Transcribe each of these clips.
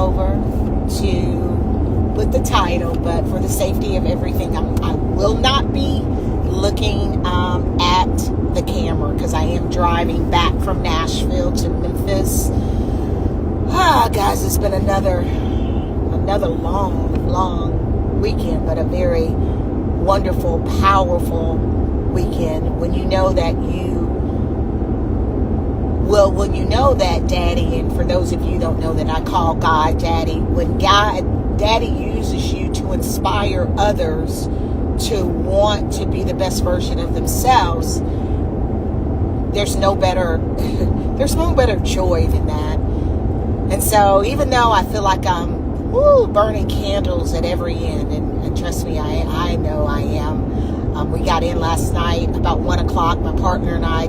over to put the title, but for the safety of everything, I will not be looking at the camera because I am driving back from Nashville to Memphis. Guys, it's been another long weekend, but a very wonderful, powerful weekend. When you know that Daddy, and for those of you who don't know that I call God Daddy, when Daddy uses you to inspire others to want to be the best version of themselves, there's no better joy than that. And so even though I feel like I'm burning candles at every end, and trust me, I know I am. We got in last night about 1 o'clock. My partner and I,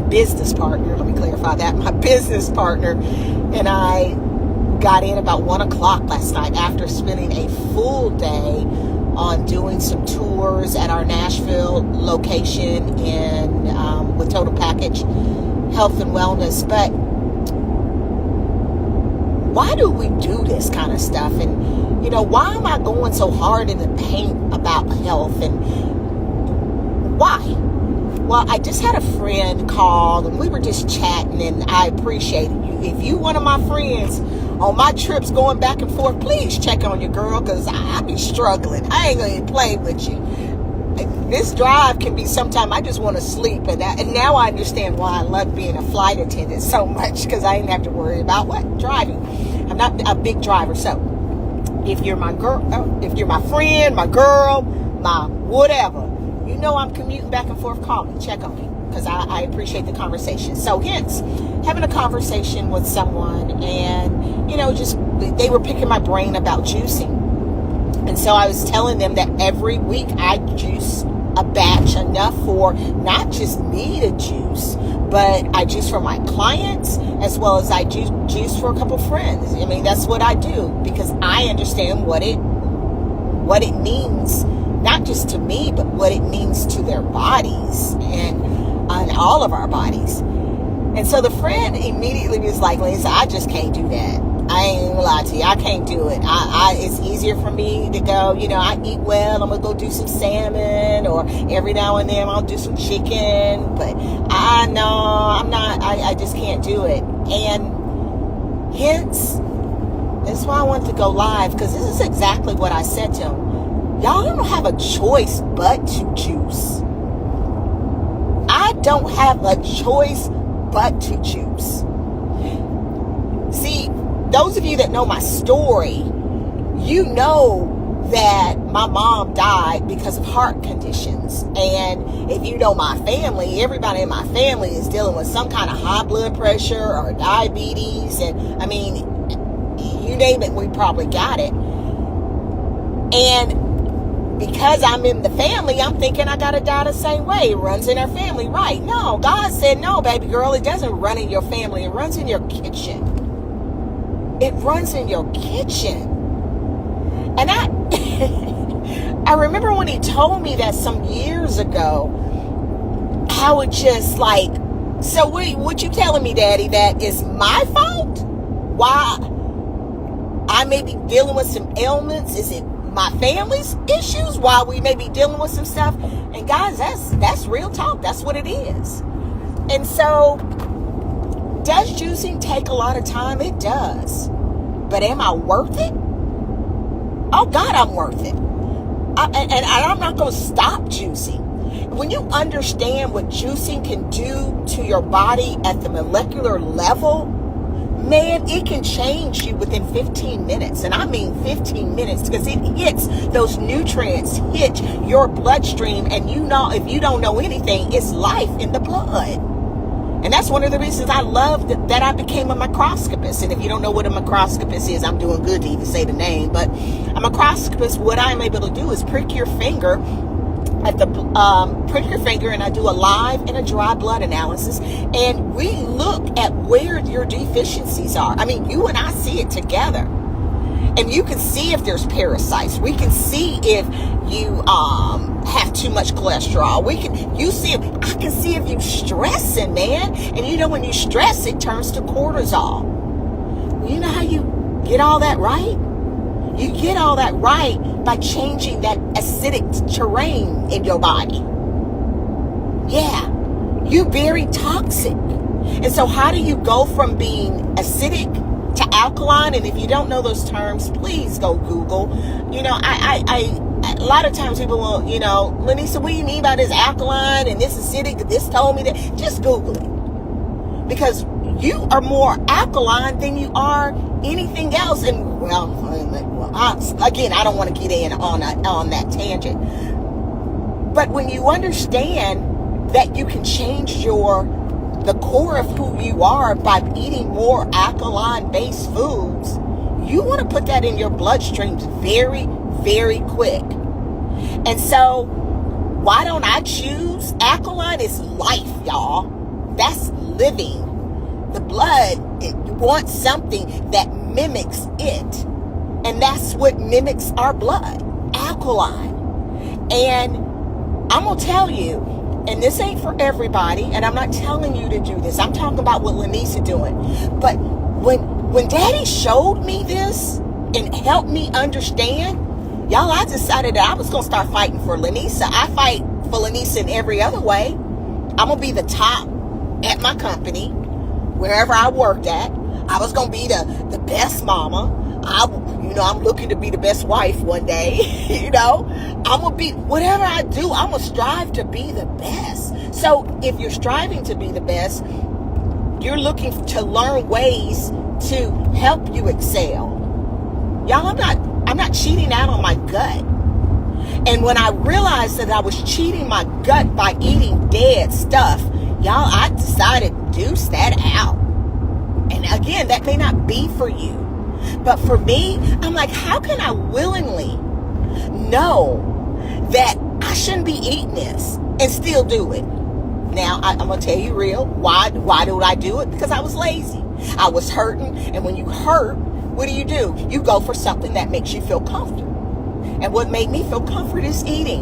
business partner, let me clarify that. My business partner and I got in about 1 o'clock last night after spending a full day on doing some tours at our Nashville location with Total Package Health and Wellness. But why do we do this kind of stuff? And, why am I going so hard in the paint about health? And why? Well, I just had a friend call, and we were just chatting, and I appreciate it. If you one of my friends on my trips going back and forth, please check on your girl, because I be struggling. I ain't going to play with you. This drive can be sometimes I just want to sleep, and now I understand why I love being a flight attendant so much, because I didn't have to worry about driving. I'm not a big driver, so if you're my girl, if you're my friend, my girl, my whatever, I'm commuting back and forth, call me, check on me, because I appreciate the conversation. So hence, having a conversation with someone, and, just they were picking my brain about juicing. And so I was telling them that every week I juice a batch enough for not just me to juice, but I juice for my clients as well as I juice for a couple friends. I mean, that's what I do because I understand what it means, not just to me, but what it means to their bodies and all of our bodies. And so the friend immediately was like, Lisa, I just can't do that. I ain't gonna lie to you. I can't do it. It's easier for me to go, I eat well. I'm going to go do some salmon, or every now and then I'll do some chicken. But I'm not, I just can't do it. And hence, that's why I wanted to go live, because this is exactly what I said to him. Y'all don't have a choice but to juice. I don't have a choice but to juice. See, those of you that know my story, you know that my mom died because of heart conditions. And if you know my family, everybody in my family is dealing with some kind of high blood pressure or diabetes. And I mean, you name it, we probably got it. And because I'm in the family, I'm thinking I got to die the same way. It runs in our family, right? No, God said, no, baby girl, it doesn't run in your family. It runs in your kitchen. It runs in your kitchen. And I remember when he told me that some years ago, I would just like, so what you telling me, Daddy, that is my fault? Why I may be dealing with some ailments? Is it my family's issues? Why we may be dealing with some stuff? And guys, that's real talk. That's what it is. And so, does juicing take a lot of time? It does. But am I worth it? Oh, God, I'm worth it. And I'm not going to stop juicing. When you understand what juicing can do to your body at the molecular level, man, it can change you within 15 minutes. And I mean 15 minutes, because it hits, those nutrients hit your bloodstream. And if you don't know anything, it's life in the blood. And that's one of the reasons I love that I became a microscopist. And if you don't know what a microscopist is, I'm doing good to even say the name. But a microscopist, what I'm able to do is prick your finger and I do a live and a dry blood analysis. And we look at where your deficiencies are. I mean, you and I see it together. And you can see if there's parasites. We can see if you have too much cholesterol. I can see if you're stressing, man. And when you stress, it turns to cortisol. You know how you get all that right? You get all that right by changing that acidic terrain in your body. Yeah, you're very toxic. And so how do you go from being acidic to alkaline? And if you don't know those terms, please go Google. You know, a lot of times people will, you know, Lanisa, what do you mean by this alkaline and this acidic? This told me that. Just Google it. Because you are more alkaline than you are anything else. And, again, I don't want to get in on that tangent. But when you understand that you can change the core of who you are by eating more alkaline-based foods, you want to put that in your bloodstream very, very quick. And so, why don't I choose alkaline? Is life, y'all. That's living. The blood, it wants something that mimics it. And that's what mimics our blood, alkaline. And I'm going to tell you, and this ain't for everybody, and I'm not telling you to do this. I'm talking about what Lanisa doing. But when Daddy showed me this and helped me understand, y'all, I decided that I was going to start fighting for Lanisa. I fight for Lanisa in every other way. I'm going to be the top at my company, wherever I worked at. I was going to be the best mama. I'm looking to be the best wife one day. I'm going to be, whatever I do, I'm going to strive to be the best. So if you're striving to be the best, you're looking to learn ways to help you excel. Y'all, I'm not cheating out on my gut. And when I realized that I was cheating my gut by eating dead stuff, y'all, I decided to deuce that out. And again, that may not be for you. But for me, I'm like, how can I willingly know that I shouldn't be eating this and still do it? Now, I'm going to tell you real. Why do I do it? Because I was lazy. I was hurting. And when you hurt, what do? You go for something that makes you feel comfortable. And what made me feel comfort is eating.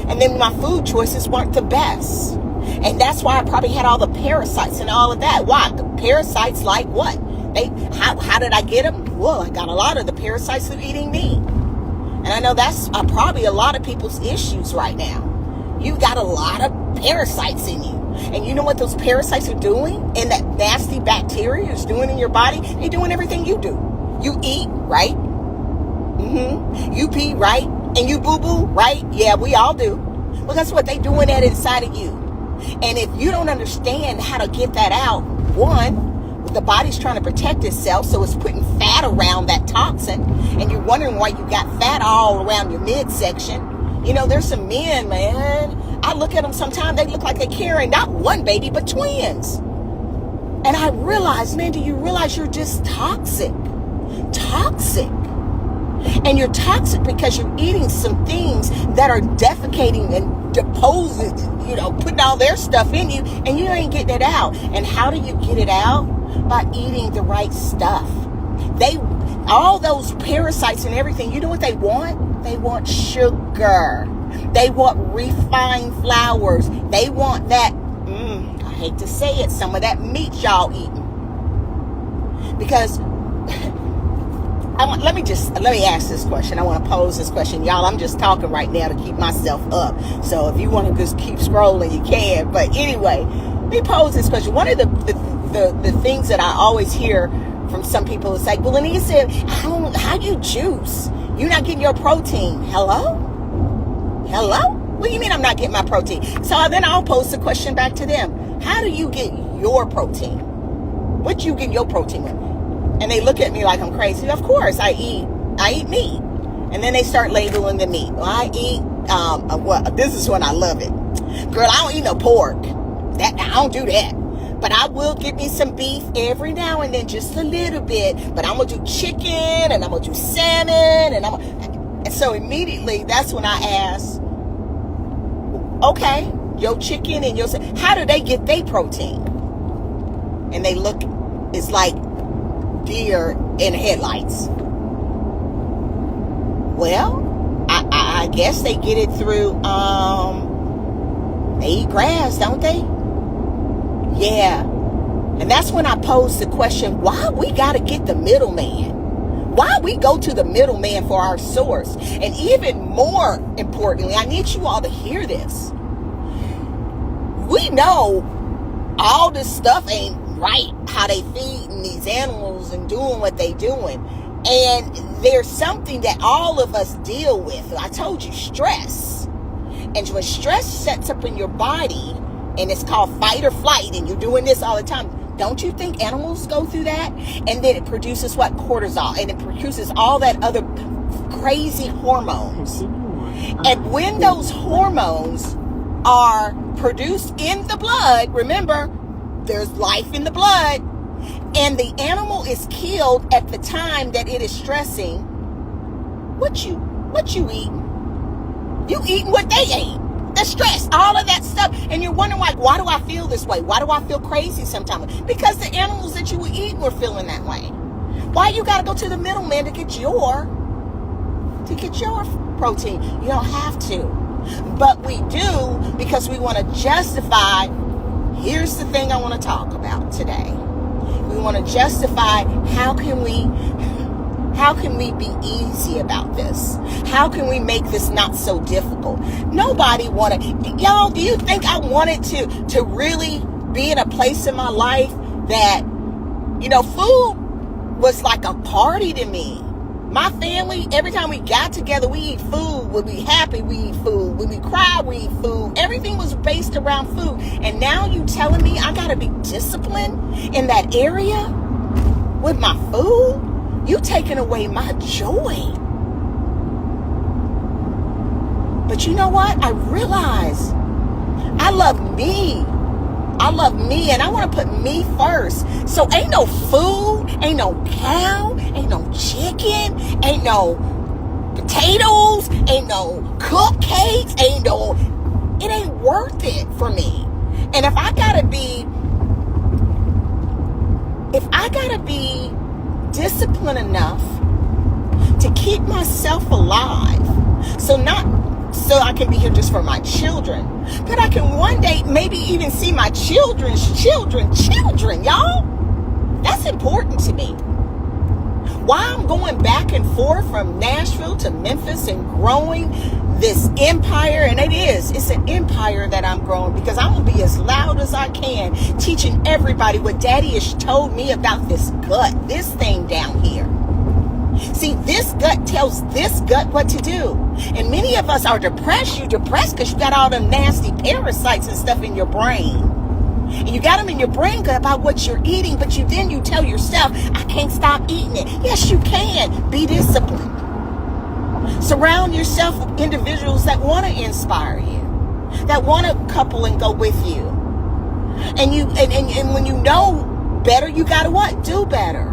And then my food choices weren't the best. And that's why I probably had all the parasites and all of that. Why? The parasites like what? How did I get them? Well, I got a lot of the parasites through eating meat. And I know that's probably a lot of people's issues right now. You got a lot of parasites in you. And you know what those parasites are doing? And that nasty bacteria is doing in your body? They're doing everything you do. You eat, right? You pee, right? And you boo-boo, right? Yeah, we all do. Well, guess what? They doing that inside of you. And if you don't understand how to get that out, one, the body's trying to protect itself, so it's putting fat around that toxin, and you're wondering why you got fat all around your midsection. There's some men, man, I look at them sometimes, they look like they're carrying not one baby, but twins. And I realize, man, do you realize you're just toxic? Toxic. And you're toxic because you're eating some things that are defecating and deposing, putting all their stuff in you, and you ain't getting it out. And how do you get it out? By eating the right stuff. All those parasites and everything, you know what they want? They want sugar. They want refined flours. They want that, I hate to say it, some of that meat y'all eating. Because let me ask this question. I want to pose this question. Y'all, I'm just talking right now to keep myself up. So if you want to just keep scrolling, you can. But anyway, let me pose this question. One of the things that I always hear from some people is like, well, Lanisa, how you juice? You're not getting your protein. Hello? What do you mean I'm not getting my protein? So then I'll pose the question back to them. How do you get your protein? What you get your protein with? And they look at me like I'm crazy. Of course, I eat meat. And then they start labeling the meat. Well, I eat, this is when I love it. Girl, I don't eat no pork. I don't do that. But I will get me some beef every now and then, just a little bit. But I'm going to do chicken, and I'm going to do salmon. And so immediately, that's when I ask, okay, your chicken and your salmon, how do they get their protein? And they look, it's like deer in headlights. Well, I guess they get it through, they eat grass, don't they? Yeah. And that's when I posed the question, why we got to get the middleman? Why we go to the middleman for our source? And even more importantly, I need you all to hear this. We know all this stuff ain't right, how they feeding these animals and doing what they doing. And there's something that all of us deal with. I told you, stress. And when stress sets up in your body, and it's called fight or flight, and you're doing this all the time, don't you think animals go through that? And then it produces what? Cortisol. And it produces all that other crazy hormones. And when those hormones are produced in the blood, remember, there's life in the blood, and the animal is killed at the time that it is stressing, what you eating? You eating what they ate. The stress, all of that stuff. And you're wondering, like, why do I feel this way? Why do I feel crazy sometimes? Because the animals that you were eating were feeling that way. Why you got to go to the middleman to get your protein? You don't have to. But we do, because we want to justify. Here's the thing I want to talk about today. We want to justify, how can we be easy about this? How can we make this not so difficult? Nobody wanted, y'all, do you think I wanted to really be in a place in my life that, food was like a party to me? My family, every time we got together, we eat food. When we happy, we eat food. When we cry, we eat food. Everything was based around food. And now you telling me I got to be disciplined in that area with my food? You taking away my joy. But you know what? I realize I love me. I love me, and I want to put me first. So ain't no food, ain't no cow, ain't no chicken, ain't no potatoes, ain't no cupcakes, it ain't worth it for me. And if I gotta be disciplined enough to keep myself alive, so I can be here just for my children, but I can one day maybe even see my children's children, y'all. That's important to me. Why I'm going back and forth from Nashville to Memphis and growing this empire, and it's an empire that I'm growing, because I'm going to be as loud as I can, teaching everybody what Daddy has told me about this gut, this thing down here. See, this gut tells this gut what to do. And many of us are depressed. You're depressed because you got all them nasty parasites and stuff in your brain. And you got them in your brain about what you're eating, but you tell yourself, I can't stop eating it. Yes, you can. Be disciplined. Surround yourself with individuals that want to inspire you, that want to couple and go with you. And when you know better, you got to what? Do better.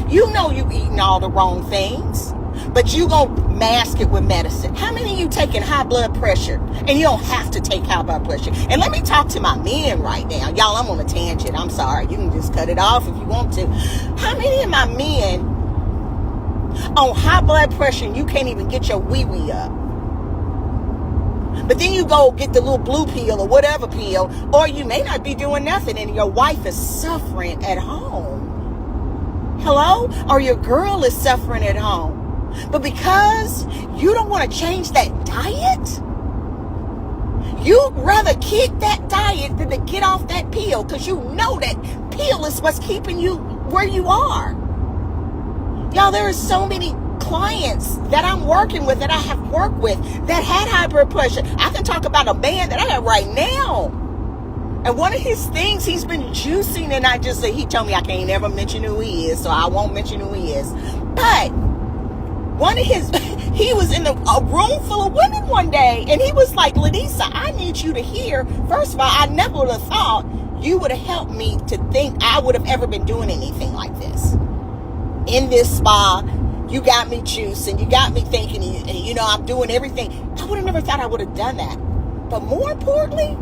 You know you eating all the wrong things, but you gonna mask it with medicine. How many of you taking high blood pressure? And you don't have to take high blood pressure. And let me talk to my men right now. Y'all, I'm on a tangent. I'm sorry. You can just cut it off if you want to. How many of my men on high blood pressure and you can't even get your wee-wee up? But then you go get the little blue pill or whatever pill, or you may not be doing nothing and your wife is suffering at home. Hello? Or your girl is suffering at home. But because you don't want to change that diet, you'd rather kick that diet than to get off that pill, because you know that pill is what's keeping you where you are. Y'all, there are so many clients that I'm working with, that I have worked with, that had high blood pressure. I can talk about a man that I have right now. And one of his things, he's been juicing, and he told me I can't ever mention who he is, so I won't mention who he is. But he was in a room full of women one day, and he was like, Ladisa, I need you to hear, first of all, I never would have thought you would have helped me to think I would have ever been doing anything like this. In this spa, you got me juicing, you got me thinking, I'm doing everything. I would have never thought I would have done that. But more importantly,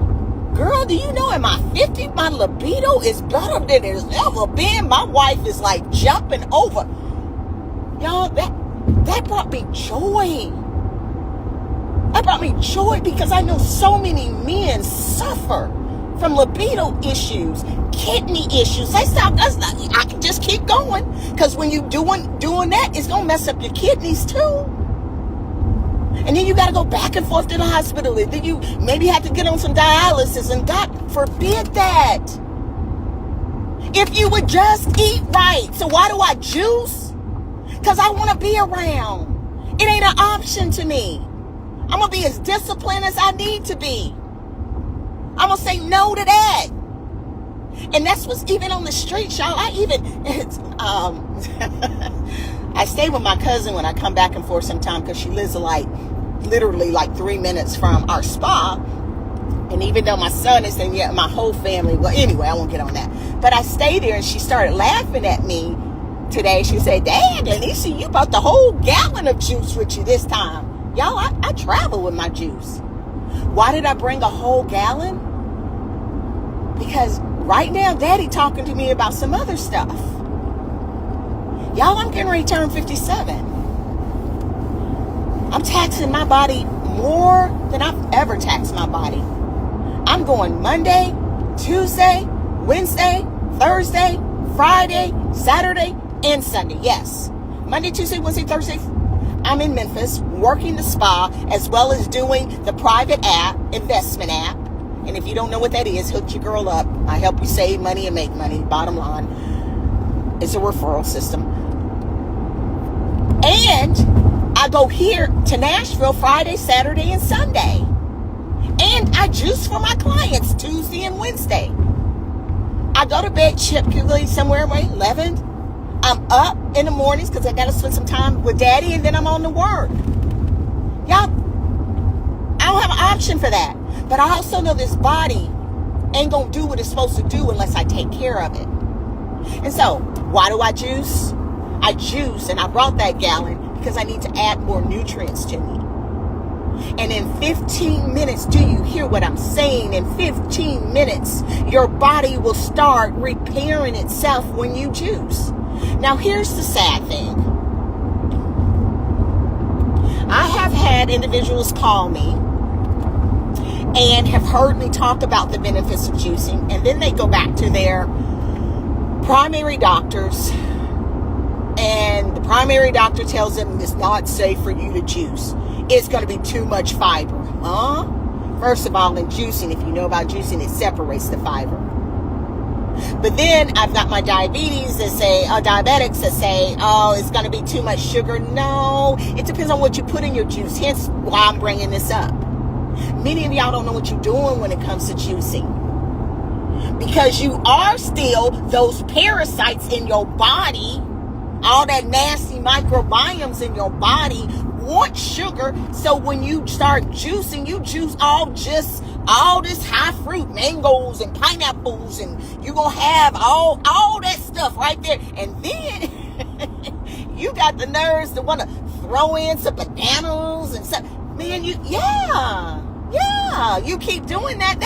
girl, do you know in my 50s, my libido is better than it's ever been. My wife is like jumping over. Y'all, that brought me joy. That brought me joy, because I know so many men suffer from libido issues, kidney issues. I can just keep going, because when you doing that, it's gonna mess up your kidneys too. And then you got to go back and forth to the hospital. And then you maybe have to get on some dialysis. And God forbid that. If you would just eat right. So why do I juice? Because I want to be around. It ain't an option to me. I'm going to be as disciplined as I need to be. I'm going to say no to that. And that's what's even on the street, y'all. I stay with my cousin when I come back and forth sometime, because she lives literally 3 minutes from our spa. And even though my son is in, my whole family, well, anyway, I won't get on that. But I stayed there, and she started laughing at me today. She said, "Dad, Anisha, you brought the whole gallon of juice with you this time." Y'all, I travel with my juice. Why did I bring a whole gallon? Because right now, Daddy talking to me about some other stuff. Y'all, I'm getting ready to turn 57. I'm taxing my body more than I've ever taxed my body. I'm going Monday, Tuesday, Wednesday, Thursday, Friday, Saturday, and Sunday. Yes. Monday, Tuesday, Wednesday, Thursday. I'm in Memphis working the spa, as well as doing the private app, investment app. And if you don't know what that is, hook your girl up. I help you save money and make money. Bottom line, it's a referral system. And I go here to Nashville Friday, Saturday, and Sunday. And I juice for my clients Tuesday and Wednesday. I go to bed typically somewhere around 11. I'm up in the mornings because I got to spend some time with Daddy, and then I'm on to work. Y'all, I don't have an option for that. But I also know this body ain't going to do what it's supposed to do unless I take care of it. And so, why do I juice? I juice, and I brought that gallon because I need to add more nutrients to me. And in 15 minutes, do you hear what I'm saying? In 15 minutes, your body will start repairing itself when you juice. Now, here's the sad thing. I have had individuals call me and have heard me talk about the benefits of juicing, and then they go back to their primary doctors, and the primary doctor tells them it's not safe for you to juice. It's going to be too much fiber. First of all, in juicing, if you know about juicing, it separates the fiber. But then I've got my diabetics that say, oh, it's going to be too much sugar. No, it depends on what you put in your juice. Hence why I'm bringing this up. Many of y'all don't know what you're doing when it comes to juicing, because you are still those parasites in your body, all that nasty microbiomes in your body want sugar. So when you start juicing, you juice all this high fruit, mangoes and pineapples, and you're going to have all that stuff right there. And then you got the nerves to want to throw in some bananas and stuff. Man, you keep doing that.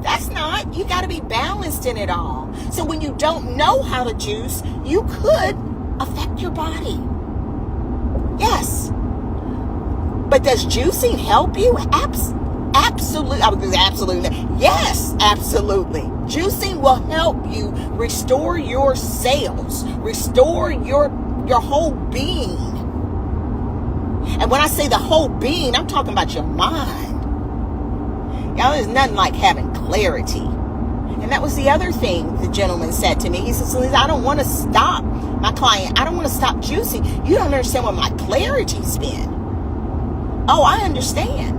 That's not, you got to be balanced in it all. So when you don't know how to juice, you could affect your body. Yes. But does juicing help you? Absolutely. Absolutely. Yes, absolutely. Juicing will help you restore your cells, restore your whole being. And when I say the whole being, I'm talking about your mind. Y'all, there's nothing like having clarity. And that was the other thing the gentleman said to me. He says, I don't want to stop my client. I don't want to stop juicing. You don't understand what my clarity's been. Oh, I understand.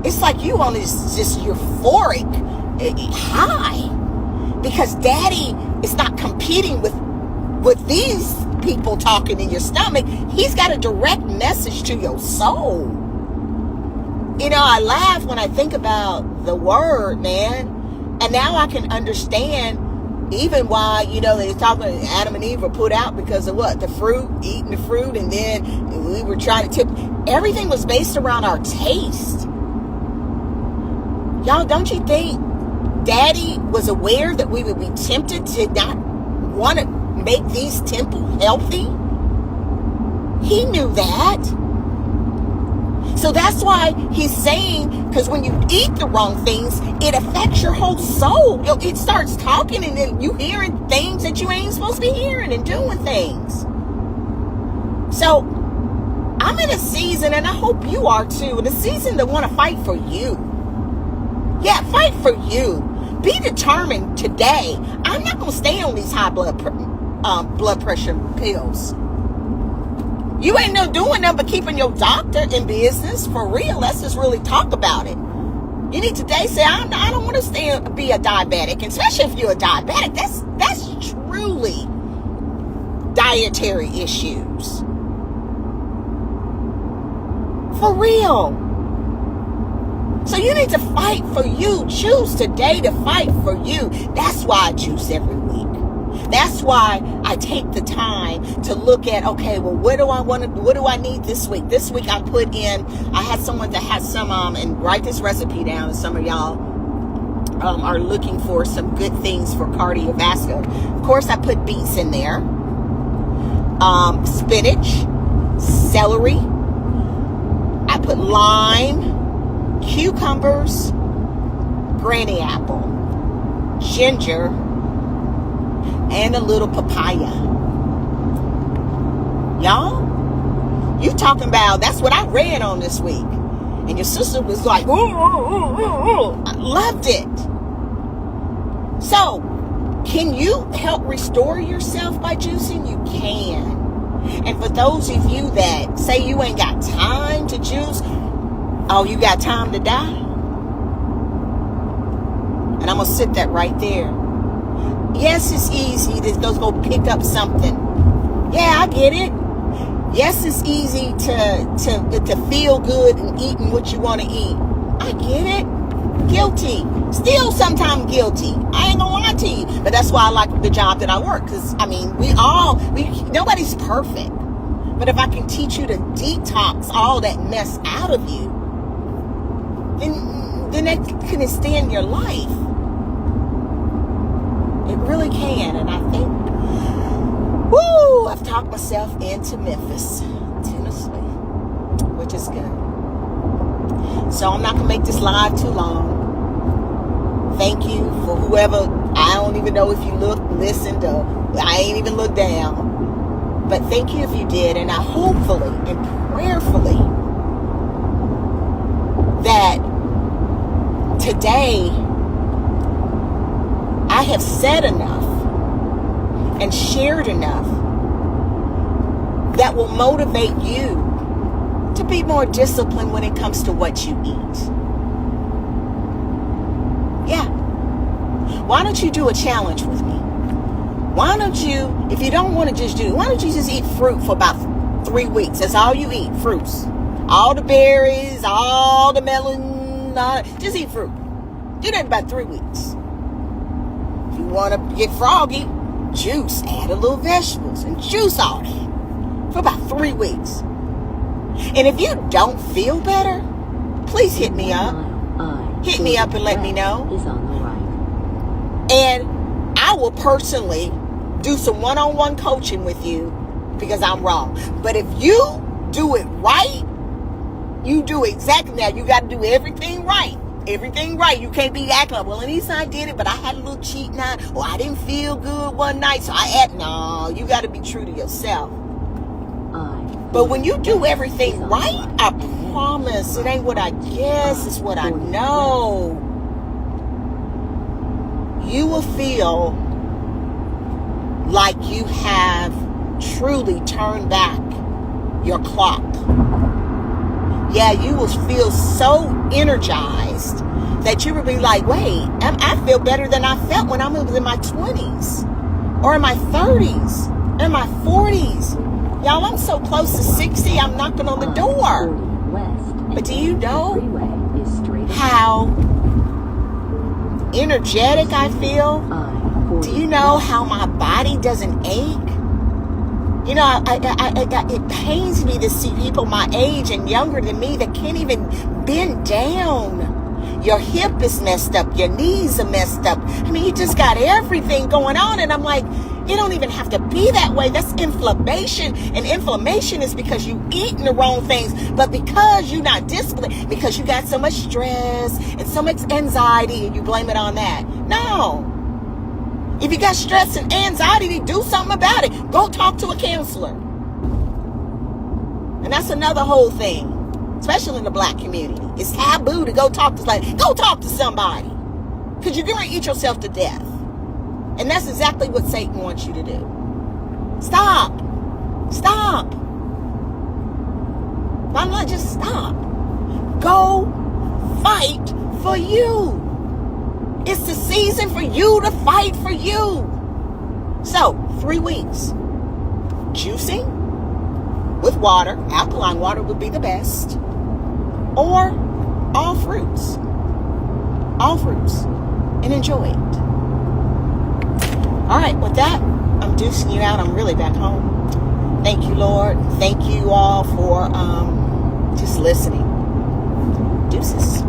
It's like you on this just euphoric high, because Daddy is not competing with these people talking in your stomach. He's got a direct message to your soul. You know, I laugh when I think about the word, man. And now I can understand even why, they talking Adam and Eve were put out because of what? The fruit, eating the fruit, and then we were trying to tip. Everything was based around our taste. Y'all, don't you think Daddy was aware that we would be tempted to not want to make these temples healthy? He knew that. So that's why he's saying, because when you eat the wrong things, it affects your whole soul. It starts talking, and then you hearing things that you ain't supposed to be hearing and doing things. So I'm in a season, and I hope you are too, in a season to want to fight for you. Yeah, fight for you. Be determined today. I'm not going to stay on these high blood pressure pills. You ain't no doing nothing but keeping your doctor in business. For real, let's just really talk about it. You need today say, I don't want to be a diabetic. And especially if you're a diabetic, that's truly dietary issues. For real. So you need to fight for you. Choose today to fight for you. That's why I juice every week. That's why I take the time to look at, okay, well, what do I need this week? This week I had someone that had some, and write this recipe down, and some of y'all are looking for some good things for cardiovascular. Of course, I put beets in there, spinach, celery, I put lime, cucumbers, granny apple, ginger, and a little papaya. Y'all, you talking about, that's what I read on this week. And your sister was like, ooh, ooh, ooh, ooh. I loved it. So, can you help restore yourself by juicing? You can. And for those of you that say you ain't got time to juice, oh, you got time to die? And I'm going to sit that right there. Yes, it's easy to go pick up something. Yeah, I get it. Yes, it's easy to feel good and eating what you want to eat. I get it. Guilty. Still sometimes guilty. I ain't gonna lie to you. But that's why I like the job that I work. Because, I mean, nobody's perfect. But if I can teach you to detox all that mess out of you, then that can extend your life. It really can. And I think, I've talked myself into Memphis, Tennessee, which is good. So I'm not going to make this live too long. Thank you for whoever, I don't even know if you listened, or I ain't even looked down. But thank you if you did. And I hopefully and prayerfully that today I have said enough and shared enough that will motivate you to be more disciplined when it comes to what you eat. Yeah. Why don't you do a challenge with me? Why don't you, if you don't want to just why don't you just eat fruit for about 3 weeks? That's all you eat, fruits. All the berries, all the melon, just eat fruit. Do that about 3 weeks. If you want to get froggy, juice, add a little vegetables and juice all that for about 3 weeks. And if you don't feel better, please hit me up. Hit me up and let me know. And I will personally do some one-on-one coaching with you because I'm wrong. But if you do it right, you do exactly that. You got to do everything right. Everything right. You can't be acting like, well, at least I did it, but I had a little cheat night, or I didn't feel good one night, so no, you got to be true to yourself. But when you do everything right, I promise, it ain't what I guess, it's what I know. You will feel like you have truly turned back your clock. Yeah, you will feel so energized that you will be like, wait, I feel better than I felt when I was in my 20s or in my 30s, in my 40s. Y'all, I'm so close to 60, I'm knocking on the door. But do you know how energetic I feel? Do you know how my body doesn't ache? You know, it pains me to see people my age and younger than me that can't even bend down. Your hip is messed up. Your knees are messed up. I mean, you just got everything going on. And I'm like, It don't even have to be that way. That's inflammation. And inflammation is because you eating the wrong things, but because you're not disciplined, because you got so much stress and so much anxiety, and you blame it on that. No. If you got stress and anxiety, do something about it. Go talk to a counselor. And that's another whole thing, especially in the black community. It's taboo to go talk to somebody, because you're going to eat yourself to death. And that's exactly what Satan wants you to do. Stop. Stop. I'm not just stop. Go fight for you. It's the season for you to fight for you. So, 3 weeks. Juicing with water. Alkaline water would be the best. Or all fruits. All fruits. And enjoy it. All right, with that, I'm deucing you out. I'm really back home. Thank you, Lord. Thank you all for just listening. Deuces.